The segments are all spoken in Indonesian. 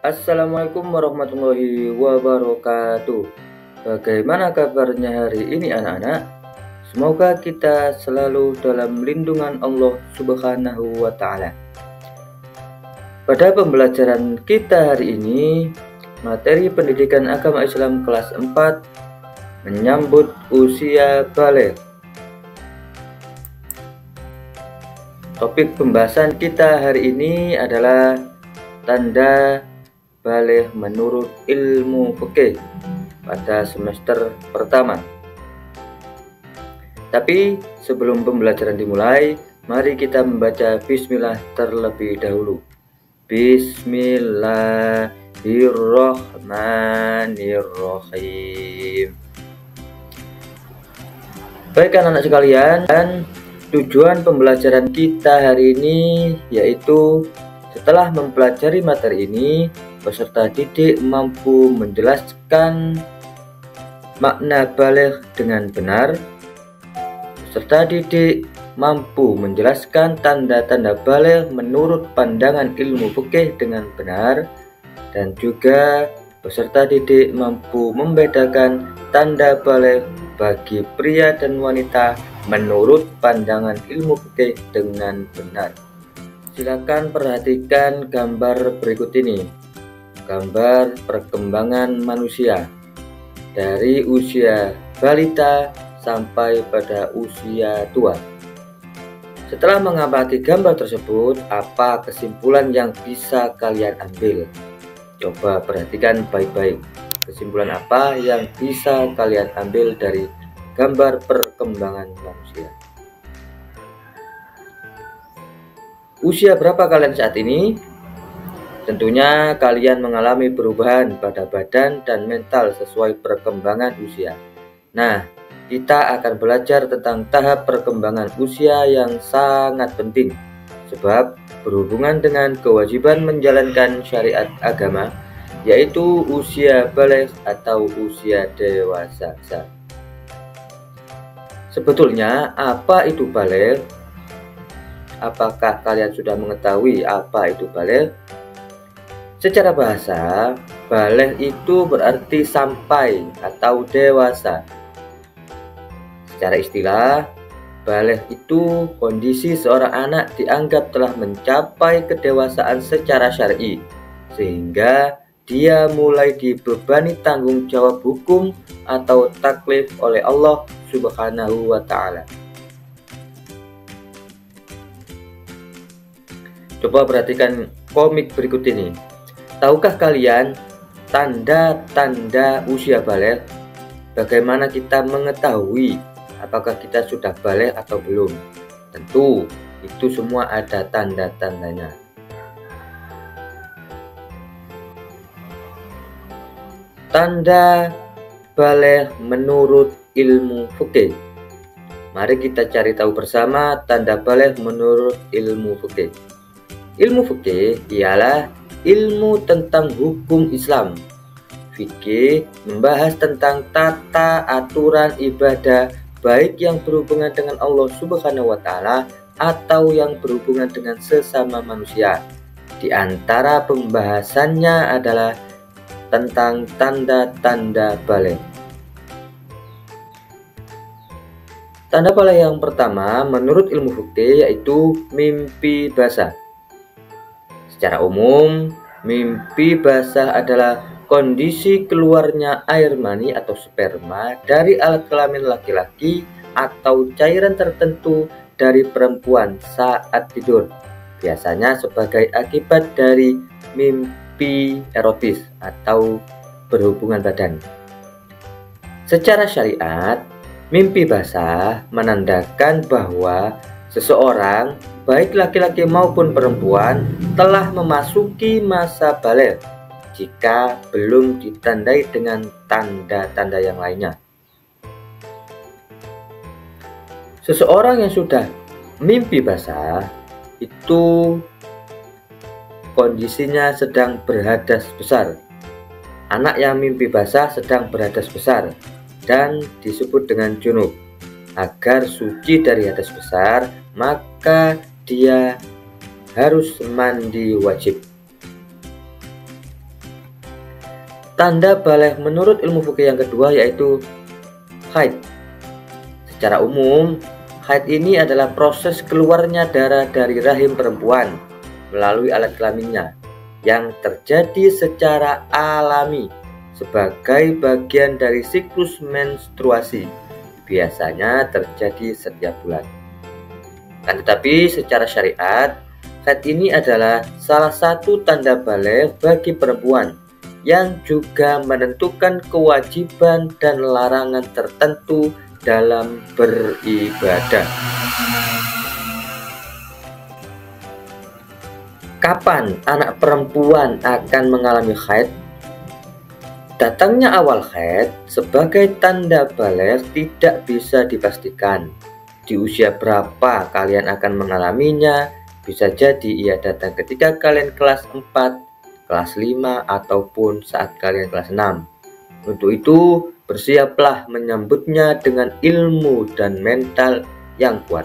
Assalamualaikum warahmatullahi wabarakatuh. Bagaimana kabarnya hari ini anak-anak? Semoga kita selalu dalam lindungan Allah Subhanahu wa Ta'ala. Pada pembelajaran kita hari ini, materi pendidikan agama Islam kelas 4 menyambut usia baligh. Topik pembahasan kita hari ini adalah tanda baligh menurut ilmu fikih pada semester pertama. Tapi sebelum pembelajaran dimulai, mari kita membaca bismillah terlebih dahulu. Bismillahirrahmanirrahim. Baik anak-anak sekalian, dan tujuan pembelajaran kita hari ini yaitu setelah mempelajari materi ini, peserta didik mampu menjelaskan makna baligh dengan benar. Peserta didik mampu menjelaskan tanda-tanda baligh menurut pandangan ilmu fikih dengan benar, dan juga peserta didik mampu membedakan tanda baligh bagi pria dan wanita menurut pandangan ilmu fikih dengan benar. Silakan perhatikan gambar berikut ini. Gambar perkembangan manusia dari usia balita sampai pada usia tua. Setelah mengamati gambar tersebut, apa kesimpulan yang bisa kalian ambil? Coba perhatikan baik-baik. Kesimpulan apa yang bisa kalian ambil dari gambar perkembangan manusia? Usia berapa kalian saat ini? Tentunya kalian mengalami perubahan pada badan dan mental sesuai perkembangan usia. Nah, kita akan belajar tentang tahap perkembangan usia yang sangat penting, sebab berhubungan dengan kewajiban menjalankan syariat agama, yaitu usia baligh atau usia dewasa. Sebetulnya apa itu baligh? Apakah kalian sudah mengetahui apa itu baligh? Secara bahasa, baligh itu berarti sampai atau dewasa. Secara istilah, baligh itu kondisi seorang anak dianggap telah mencapai kedewasaan secara syar'i, sehingga dia mulai dibebani tanggung jawab hukum atau taklif oleh Allah Subhanahu wa Ta'ala. Coba perhatikan komik berikut ini. Tahukah kalian tanda-tanda usia baligh? Bagaimana kita mengetahui apakah kita sudah baligh atau belum? Tentu itu semua ada tanda-tandanya. Tanda baligh menurut ilmu fikih. Mari kita cari tahu bersama tanda baligh menurut ilmu fikih. Ilmu fikih ialah ilmu tentang hukum Islam. Fikih membahas tentang tata aturan ibadah, baik yang berhubungan dengan Allah Subhanahu wa Ta'ala atau yang berhubungan dengan sesama manusia. Di antara pembahasannya adalah tentang tanda-tanda baligh. Tanda baligh yang pertama menurut ilmu fikih yaitu mimpi basah. Secara umum, mimpi basah adalah kondisi keluarnya air mani atau sperma dari alat kelamin laki-laki atau cairan tertentu dari perempuan saat tidur, biasanya sebagai akibat dari mimpi erotis atau berhubungan badan. Secara syariat, mimpi basah menandakan bahwa seseorang, baik laki-laki maupun perempuan, telah memasuki masa baligh jika belum ditandai dengan tanda-tanda yang lainnya. Seseorang yang sudah mimpi basah itu kondisinya sedang berhadas besar. Anak yang mimpi basah sedang berhadas besar dan disebut dengan junub. Agar suci dari hadas besar, maka dia harus mandi wajib. Tanda balik menurut ilmu fikih yang kedua yaitu haid. Secara umum, haid ini adalah proses keluarnya darah dari rahim perempuan melalui alat kelaminnya yang terjadi secara alami sebagai bagian dari siklus menstruasi. Biasanya terjadi setiap bulan. Tetapi secara syariat, haid ini adalah salah satu tanda balik bagi perempuan yang juga menentukan kewajiban dan larangan tertentu dalam beribadah. Kapan anak perempuan akan mengalami haid? Datangnya awal haid sebagai tanda balik tidak bisa dipastikan. Di usia berapa kalian akan mengalaminya? Bisa jadi ia datang ketika kalian kelas 4, kelas 5, ataupun saat kalian kelas 6. Untuk itu, bersiaplah menyambutnya dengan ilmu dan mental yang kuat.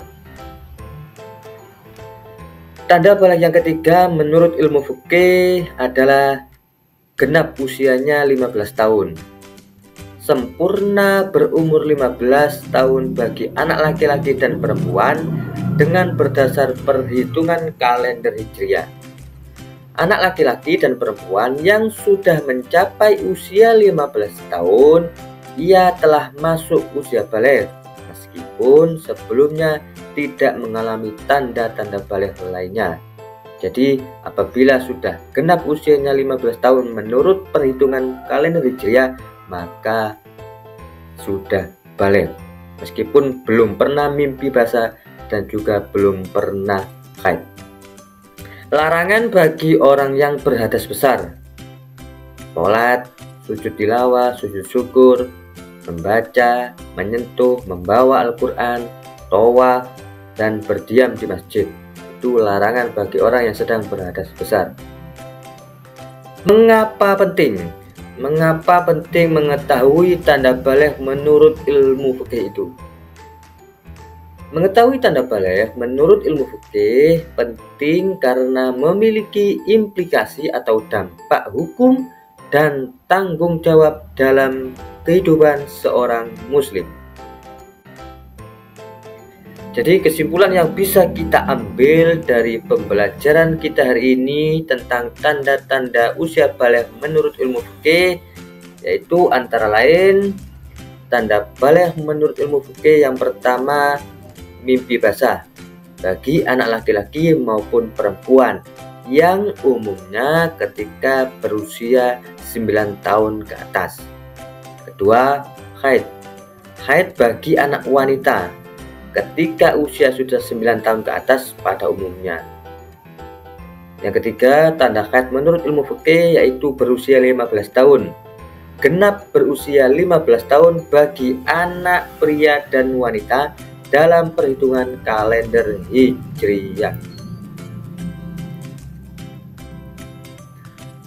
Tanda balik yang ketiga menurut ilmu fikih adalah genap usianya 15 tahun. Sempurna berumur 15 tahun bagi anak laki-laki dan perempuan dengan berdasar perhitungan kalender Hijriah. Anak laki-laki dan perempuan yang sudah mencapai usia 15 tahun, ia telah masuk usia balik, meskipun sebelumnya tidak mengalami tanda-tanda balik lainnya. Jadi, apabila sudah genap usianya 15 tahun menurut perhitungan kalender Hijriah, maka sudah balik, meskipun belum pernah mimpi basah dan juga belum pernah haid. Larangan bagi orang yang berhadas besar: sholat, sujud tilawah, sujud syukur, membaca, menyentuh, membawa Al-Quran, tawaf, dan berdiam di masjid. Itu larangan bagi orang yang sedang berhadas besar. Mengapa penting? Mengapa penting mengetahui tanda balik menurut ilmu fikih itu? Mengetahui tanda balik menurut ilmu fikih penting karena memiliki implikasi atau dampak hukum dan tanggung jawab dalam kehidupan seorang muslim. Jadi kesimpulan yang bisa kita ambil dari pembelajaran kita hari ini tentang tanda-tanda usia balik menurut ilmu fikih yaitu antara lain tanda balik menurut ilmu fikih yang pertama, mimpi basah bagi anak laki-laki maupun perempuan yang umumnya ketika berusia 9 tahun ke atas. Kedua, haid. Haid bagi anak wanita ketika usia sudah 9 tahun ke atas pada umumnya. Yang ketiga, tanda haid menurut ilmu fikih yaitu berusia 15 tahun. Genap berusia 15 tahun bagi anak pria dan wanita dalam perhitungan kalender Hijriah.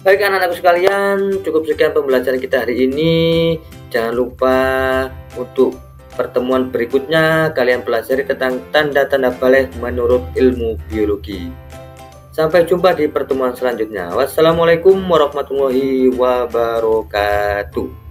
Baik anak-anakku sekalian, cukup sekian pembelajaran kita hari ini. Jangan lupa untuk pertemuan berikutnya kalian pelajari tentang tanda-tanda balik menurut ilmu biologi. Sampai jumpa di pertemuan selanjutnya. Wassalamualaikum warahmatullahi wabarakatuh.